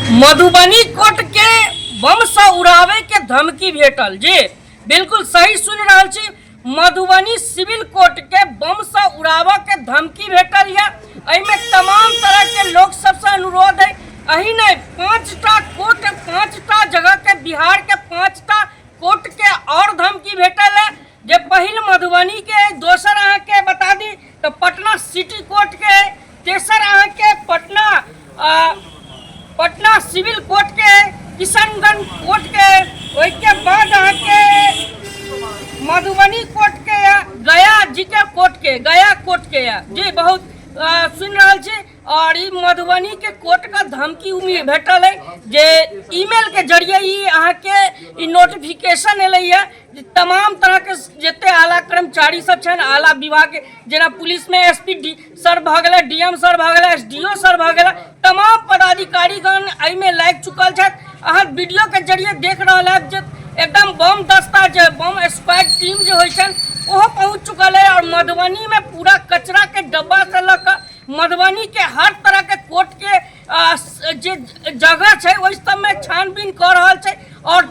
Madhubani court के बम से उड़ावे के धमकी भेटल। जी बिल्कुल सही सुन रहा छी। मधुबनी सिविल कोर्ट के बम से उड़ावे के धमकी भेटल है। एहिमे तमाम तरह के लोग सबसे अनुरोध है, अही नहीं 5टा कोर्ट 5टा जगह के बिहार के 5टा कोर्ट के और धमकी भेटल है। जे पहिल मधुबनी के, दोसर अहाँ के बता दी तो पटना सिटी कोर्ट के, तेसर अहाँ के पटना सिविल कोर्ट के, किशनगंज कोर्ट के, उसके बाद अहाँ के मधुबनी कोर्ट के या गया जी के कोर्ट के, गया कोर्ट के या जी बहुत सुन रहा छी। और ई मधुबनी के कोर्ट का धमकी उम्मीद भेटल है जे ईमेल के जरिए ही अहाँ के नोटिफिकेशन एल है। तमाम तरह के जते आला कर्मचारी सब छन, आला विभाग के जेना पुलिस में एसपी सर भ गए, डीएम सर भ गए, एसडीओ सर भ गए, तमाम पदाधिकारीगण एहिमे लागि चुकल छथि। अहाँ वीडियो के जरिए देख रहा है जे एकदम बम दस्ता जो बम स्क्वाड टीम जो होइ छन ओहो पहुंच चुकल है। और मधुबनी में पूरा कचरा के डब्बा से लग मधुबनी के हर तरह के कोर्ट के जे जगह है वही सब में छानबीन कर रहा है। और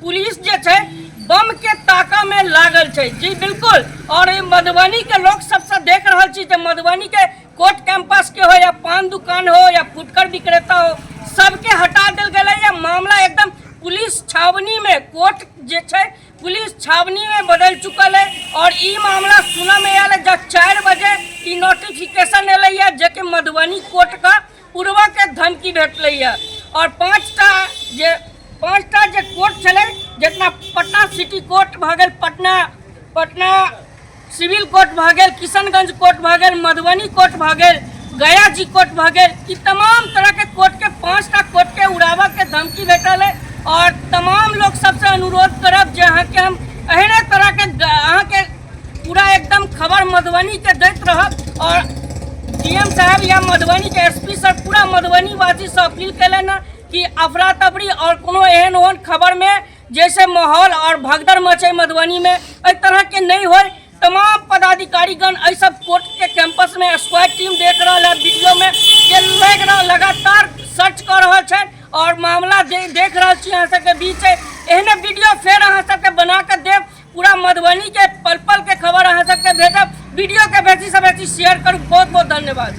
पुलिस जे है बम के ताका में लागल है। जी बिल्कुल। और मधुबनी के लोग सबसे देख रहा छी जे मधुबनी के कोर्ट कैंपस के हो या पान दुकान हो या फुटकर विक्रेता हो, सबके हटा दिल गए। या मामला एकदम पुलिस छावनी में, कोर्ट जे है पुलिस छावनी में बदल चुकल है। और ई मामला सुना में आयल जब 4 बजे ई नोटिफिकेशन एल है जे मधुबनी कोर्ट का पूर्वा के धमकी भेटल है। और 5टा जे कोर्ट चले, जितना पटना सिटी कोर्ट भ गए, पटना सिविल कोर्ट भ गए, किशनगंज कोर्ट भ गए, मधुबनी कोर्ट भ गए, गया जी कोर्ट भ गए, ई तमाम तरह के कोर्ट के 5टा कोर्ट के उड़ावा के धमकी भेटल है। और तमाम लोग सबसे अनुरोध करब जे अहाँ के हम एहने तरह के अहाँ के पूरा एकदम खबर मधुबनी के दैत रहब। और डीएम साहब या मधुबनी के एसपी सर पूरा मधुबनी वासी से अपील कैलन कि अफरा तफरी और कोनो एहन ओहन खबर में जैसे माहौल और भगदड़ मचे मधुबनी में इस तरह के नहीं हो। तमाम पदाधिकारीगण ऐ सब कोर्ट के कैंपस में स्क्वाड टीम देख रहा है वीडियो में ये लगातार सर्च कर रहा है और मामला देख रहा छी। अहाँ सबके बीच एहने वीडियो फिर अहाँ सबके बना के देव। पूरा मधुबनी के पल पल के खबर अहाँ सबके भेजब। वीडियो के बेसी से बेसी शेयर करू। बहुत बहुत धन्यवाद।